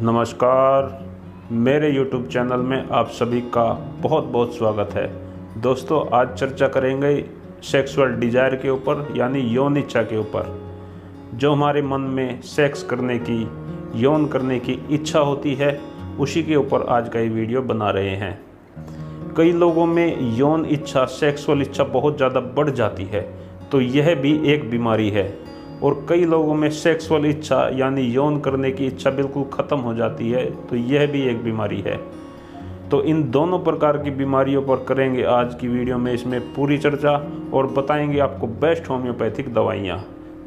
नमस्कार, मेरे YouTube channel में आप सभी का बहुत बहुत स्वागत है। दोस्तों, आज चर्चा करेंगे सेक्सुअल डिज़ायर के ऊपर, यानी यौन इच्छा के ऊपर। जो हमारे मन में सेक्स करने की, यौन करने की इच्छा होती है, उसी के ऊपर आज का ये वीडियो बना रहे हैं। कई लोगों में यौन इच्छा, सेक्सुअल इच्छा बहुत ज़्यादा बढ़ जाती है, तो यह भी एक बीमारी है। और कई लोगों में सेक्सुअल इच्छा यानी यौन करने की इच्छा बिल्कुल ख़त्म हो जाती है, तो यह भी एक बीमारी है। तो इन दोनों प्रकार की बीमारियों पर करेंगे आज की वीडियो में इसमें पूरी चर्चा, और बताएंगे आपको बेस्ट होम्योपैथिक दवाइयाँ।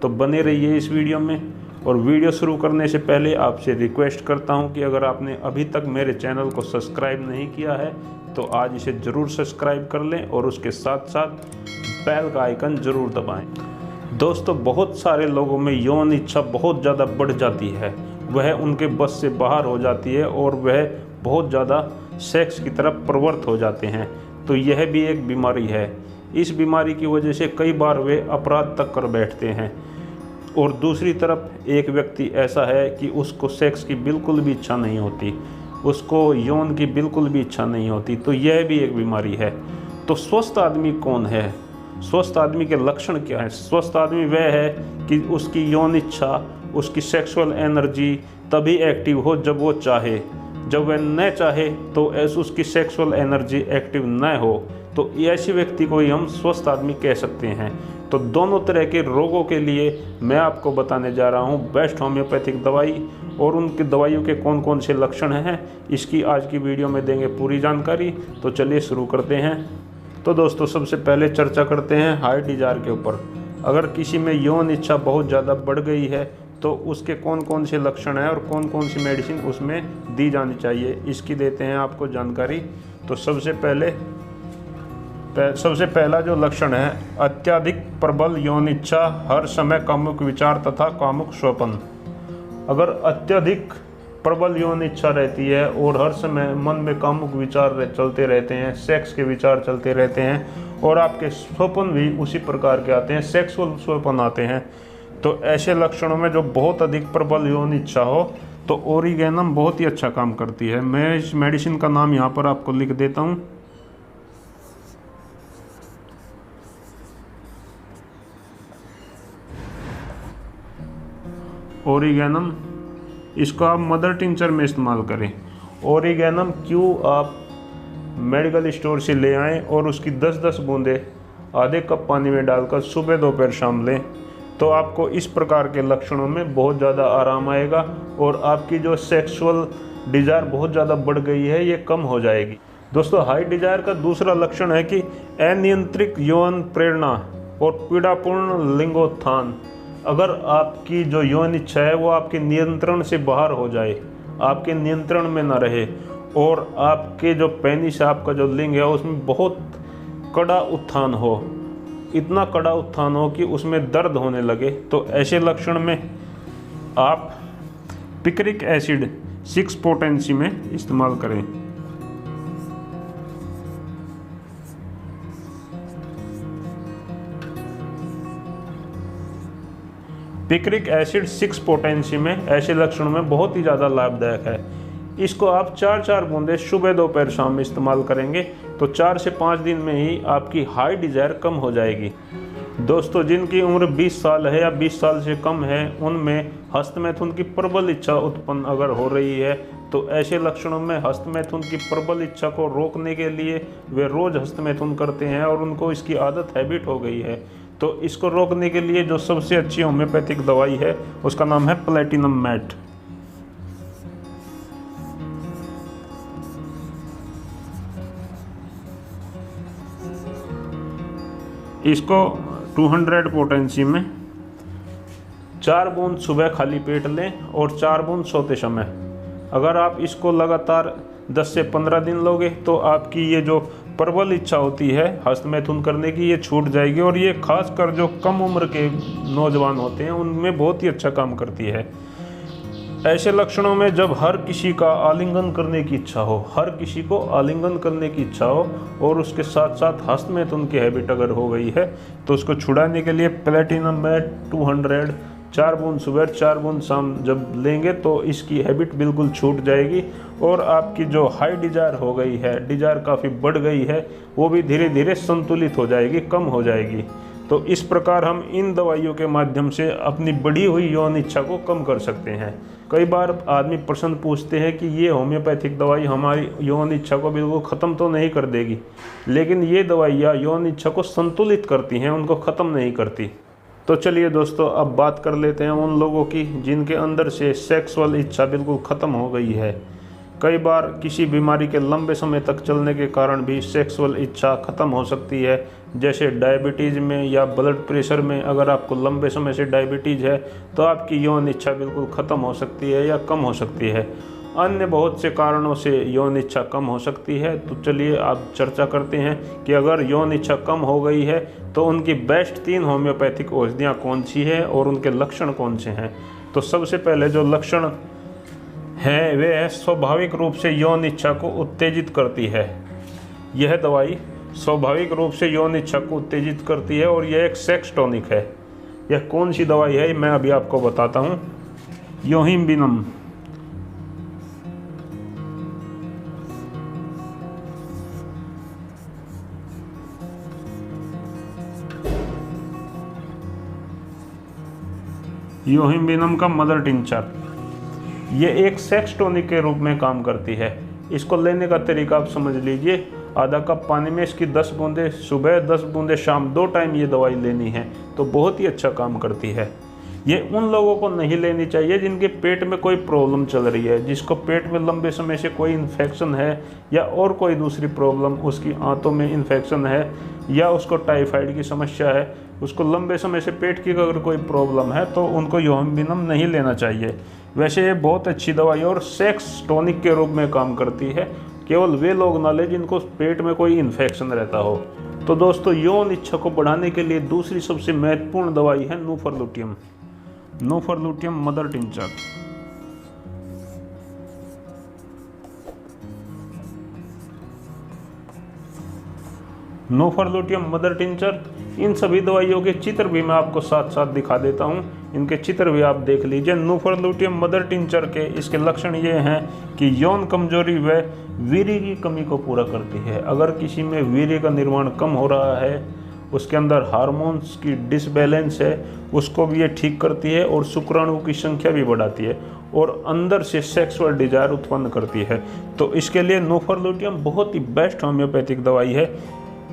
तो बने रहिए इस वीडियो में। और वीडियो शुरू करने से पहले आपसे रिक्वेस्ट करता हूँ कि अगर आपने अभी तक मेरे चैनल को सब्सक्राइब नहीं किया है तो आज इसे ज़रूर सब्सक्राइब कर लें और उसके साथ साथ बेल का आइकन ज़रूर दबाएँ। दोस्तों, बहुत सारे लोगों में यौन इच्छा बहुत ज़्यादा बढ़ जाती है, वह उनके बस से बाहर हो जाती है और वह बहुत ज़्यादा सेक्स की तरफ प्रवृत्त हो जाते हैं। तो यह भी एक बीमारी है। इस बीमारी की वजह से कई बार वे अपराध तक कर बैठते हैं। और दूसरी तरफ एक व्यक्ति ऐसा है कि उसको सेक्स की बिल्कुल भी इच्छा नहीं होती, उसको यौन की बिल्कुल भी इच्छा नहीं होती, तो यह भी एक बीमारी है। तो स्वस्थ आदमी कौन है? स्वस्थ आदमी के लक्षण क्या है? स्वस्थ आदमी वह है कि उसकी यौन इच्छा, उसकी सेक्सुअल एनर्जी तभी एक्टिव हो जब वो चाहे। जब वह न चाहे तो ऐसे उसकी सेक्सुअल एनर्जी एक्टिव न हो, तो ऐसे व्यक्ति को ही हम स्वस्थ आदमी कह सकते हैं। तो दोनों तरह के रोगों के लिए मैं आपको बताने जा रहा हूँ बेस्ट होम्योपैथिक दवाई, और उनकी दवाइयों के कौन कौन से लक्षण हैं इसकी आज की वीडियो में देंगे पूरी जानकारी। तो चलिए शुरू करते हैं। तो दोस्तों, सबसे पहले चर्चा करते हैं हाई डिजायर के ऊपर। अगर किसी में यौन इच्छा बहुत ज़्यादा बढ़ गई है तो उसके कौन कौन से लक्षण हैं और कौन कौन सी मेडिसिन उसमें दी जानी चाहिए, इसकी देते हैं आपको जानकारी। तो सबसे पहला जो लक्षण है, अत्यधिक प्रबल यौन इच्छा, हर समय कामुक विचार तथा कामुक स्वप्न। अगर अत्यधिक प्रबल यौन इच्छा रहती है और हर समय मन में कामुक विचार चलते रहते हैं, सेक्स के विचार चलते रहते हैं, और आपके स्वप्न भी उसी प्रकार के आते हैं, सेक्सुअल स्वप्न आते हैं, तो ऐसे लक्षणों में जो बहुत अधिक प्रबल यौन इच्छा हो तो ओरिगेनम बहुत ही अच्छा काम करती है। मैं इस मेडिसिन का नाम यहाँ पर आपको लिख देता हूँ। ओरिगेनम, इसको आप मदर टिंचर में इस्तेमाल करें। ओरिगेनम क्यों आप मेडिकल स्टोर से ले आएं और उसकी 10-10 बूंदें आधे कप पानी में डालकर सुबह दोपहर शाम लें, तो आपको इस प्रकार के लक्षणों में बहुत ज़्यादा आराम आएगा और आपकी जो सेक्सुअल डिज़ायर बहुत ज़्यादा बढ़ गई है ये कम हो जाएगी। दोस्तों, हाई डिज़ायर का दूसरा लक्षण है कि अनियंत्रित यौन प्रेरणा और पीड़ापूर्ण लिंगोत्थान। अगर आपकी जो यौन इच्छा है वो आपके नियंत्रण से बाहर हो जाए, आपके नियंत्रण में ना रहे, और आपके जो पेनिस, आपका जो लिंग है उसमें बहुत कड़ा उत्थान हो, इतना कड़ा उत्थान हो कि उसमें दर्द होने लगे, तो ऐसे लक्षण में आप पिक्रिक एसिड 6 पोटेंसी में इस्तेमाल करें। पिक्रिक एसिड 6 पोटेंसी में ऐसे लक्षणों में बहुत ही ज़्यादा लाभदायक है। इसको आप 4-4 बूंदे सुबह दोपहर शाम में इस्तेमाल करेंगे तो 4 से 5 दिन में ही आपकी हाई डिज़ायर कम हो जाएगी। दोस्तों, जिनकी उम्र 20 साल है या 20 साल से कम है, उनमें हस्तमैथुन की प्रबल इच्छा उत्पन्न अगर हो रही है तो ऐसे लक्षणों में हस्तमैथुन की प्रबल इच्छा को रोकने के लिए वे रोज़ हस्तमैथुन करते हैं और उनको इसकी आदत, हैबिट हो गई है, तो इसको रोकने के लिए जो सबसे अच्छी होम्योपैथिक दवाई है उसका नाम है प्लेटिनम मैट। इसको 200 पोटेंसी में 4 बूंद सुबह खाली पेट लें और 4 बूंद सोते समय। अगर आप इसको लगातार 10 से 15 दिन लोगे तो आपकी ये जो प्रबल इच्छा होती है हस्तमैथुन करने की, ये छूट जाएगी, और ये खासकर जो कम उम्र के नौजवान होते हैं उनमें बहुत ही अच्छा काम करती है। ऐसे लक्षणों में जब हर किसी का आलिंगन करने की इच्छा हो, हर किसी को आलिंगन करने की इच्छा हो, और उसके साथ साथ हस्तमैथुन की हैबिट अगर हो गई है, तो उसको छुड़ाने के लिए प्लेटिनम मैट 200 4 बूंद सुबह 4 बूंद शाम जब लेंगे तो इसकी हैबिट बिल्कुल छूट जाएगी और आपकी जो हाई डिजायर हो गई है, डिजायर काफ़ी बढ़ गई है, वो भी धीरे धीरे संतुलित हो जाएगी, कम हो जाएगी। तो इस प्रकार हम इन दवाइयों के माध्यम से अपनी बढ़ी हुई यौन इच्छा को कम कर सकते हैं। कई बार आदमी प्रश्न पूछते हैं कि ये होम्योपैथिक दवाई हमारी यौन इच्छा को बिल्कुल ख़त्म तो नहीं कर देगी, लेकिन ये दवाइयाँ यौन इच्छा को संतुलित करती हैं, उनको ख़त्म नहीं करती। तो चलिए दोस्तों, अब बात कर लेते हैं उन लोगों की जिनके अंदर से सेक्सुअल इच्छा बिल्कुल ख़त्म हो गई है। कई बार किसी बीमारी के लंबे समय तक चलने के कारण भी सेक्सुअल इच्छा ख़त्म हो सकती है, जैसे डायबिटीज़ में या ब्लड प्रेशर में। अगर आपको लंबे समय से डायबिटीज़ है तो आपकी यौन इच्छा बिल्कुल ख़त्म हो सकती है या कम हो सकती है। अन्य बहुत से कारणों से यौन इच्छा कम हो सकती है। तो चलिए आप चर्चा करते हैं कि अगर यौन इच्छा कम हो गई है तो उनकी बेस्ट 3 होम्योपैथिक औषधियाँ कौन सी है और उनके लक्षण कौन से हैं। तो सबसे पहले जो लक्षण है वे है स्वाभाविक रूप से यौन इच्छा को उत्तेजित करती है। यह दवाई स्वाभाविक रूप से यौन इच्छा को उत्तेजित करती है और यह एक सेक्स टॉनिक है। यह कौन सी दवाई है मैं अभी आपको बताता हूँ। योहिम्बिनम। योहिम्बिनम का मदर टिंचर, ये एक सेक्स टॉनिक के रूप में काम करती है। इसको लेने का तरीका आप समझ लीजिए। आधा कप पानी में इसकी 10 बूंदें सुबह 10 बूंदें शाम 2 टाइम ये दवाई लेनी है तो बहुत ही अच्छा काम करती है। ये उन लोगों को नहीं लेनी चाहिए जिनके पेट में कोई प्रॉब्लम चल रही है, जिसको पेट में लंबे समय से कोई इन्फेक्शन है या और कोई दूसरी प्रॉब्लम, उसकी आंतों में इन्फेक्शन है या उसको टाइफाइड की समस्या है, उसको लंबे समय से पेट की अगर कोई प्रॉब्लम है तो उनको योहिम्बिनम नहीं लेना चाहिए। वैसे ये बहुत अच्छी दवाई और सेक्स टॉनिक के रूप में काम करती है। केवल वे लोग ना लें जिनको पेट में कोई इन्फेक्शन रहता हो। तो दोस्तों, यौन इच्छा को बढ़ाने के लिए दूसरी सबसे महत्वपूर्ण दवाई है नूफरलूटियम। नूफरलूटियम मदर टिंचर। नूफरलूटियम मदर टिंचर, इन सभी दवाइयों के चित्र भी मैं आपको साथ साथ दिखा देता हूं। इनके चित्र भी आप देख लीजिए। नूफरलूटियम मदर टिंचर के इसके लक्षण ये हैं कि यौन कमजोरी व वीर्य की कमी को पूरा करती है। अगर किसी में वीर्य का निर्माण कम हो रहा है, उसके अंदर हार्मोन्स की डिसबैलेंस है, उसको भी ये ठीक करती है और शुक्राणु की संख्या भी बढ़ाती है और अंदर से सेक्सुअल डिजायर उत्पन्न करती है। तो इसके लिए नूफरलूटियम बहुत ही बेस्ट होम्योपैथिक दवाई है।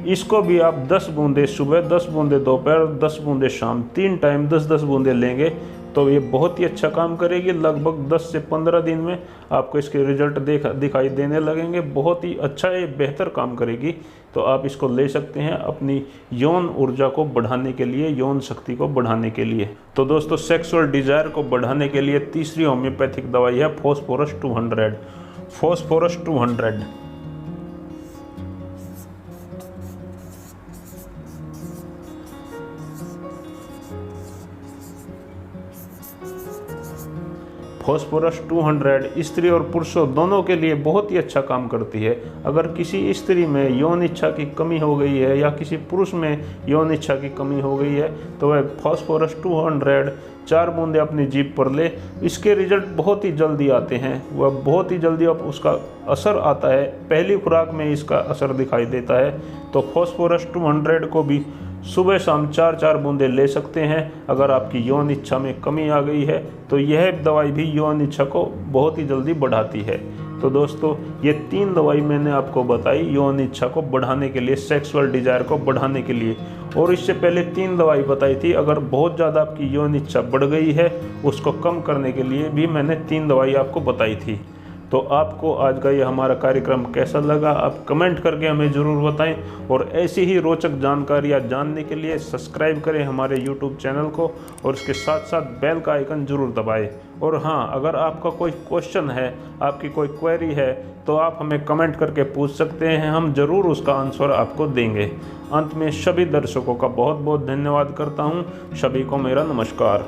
इसको भी आप 10 बूंदें सुबह 10 बूंदें दोपहर 10 बूंदें शाम 3 टाइम 10-10 बूंदें लेंगे तो ये बहुत ही अच्छा काम करेगी। लगभग 10 से 15 दिन में आपको इसके रिजल्ट दिखाई देने लगेंगे। बहुत ही अच्छा, ये बेहतर काम करेगी। तो आप इसको ले सकते हैं अपनी यौन ऊर्जा को बढ़ाने के लिए, यौन शक्ति को बढ़ाने के लिए। तो दोस्तों, सेक्सुअल डिजायर को बढ़ाने के लिए तीसरी होम्योपैथिक दवाई है फॉस्फोरस 200। फॉस्फोरस 200 फॉस्फोरस 200 स्त्री और पुरुषों दोनों के लिए बहुत ही अच्छा काम करती है। अगर किसी स्त्री में यौन इच्छा की कमी हो गई है या किसी पुरुष में यौन इच्छा की कमी हो गई है तो वह फॉस्फोरस 200 4 बूंदें अपनी जीभ पर ले। इसके रिजल्ट बहुत ही जल्दी आते हैं, वह बहुत ही जल्दी अब उसका असर आता है। पहली खुराक में इसका असर दिखाई देता है। तो फॉस्फोरस 200 को भी सुबह शाम 4-4 बूंदें ले सकते हैं। अगर आपकी यौन इच्छा में कमी आ गई है तो यह दवाई भी यौन इच्छा को बहुत ही जल्दी बढ़ाती है। तो दोस्तों, ये 3 दवाई मैंने आपको बताई यौन इच्छा को बढ़ाने के लिए, सेक्सुअल डिजायर को बढ़ाने के लिए। और इससे पहले 3 दवाई बताई थी अगर बहुत ज़्यादा आपकी यौन इच्छा बढ़ गई है उसको कम करने के लिए भी मैंने 3 दवाई आपको बताई थी। तो आपको आज का ये हमारा कार्यक्रम कैसा लगा आप कमेंट करके हमें ज़रूर बताएं। और ऐसी ही रोचक जानकारियाँ जानने के लिए सब्सक्राइब करें हमारे YouTube चैनल को और इसके साथ साथ बेल का आइकन ज़रूर दबाएं। और हाँ, अगर आपका कोई क्वेश्चन है, आपकी कोई क्वेरी है तो आप हमें कमेंट करके पूछ सकते हैं, हम ज़रूर उसका आंसर आपको देंगे। अंत में सभी दर्शकों का बहुत बहुत धन्यवाद करता हूँ। सभी को मेरा नमस्कार।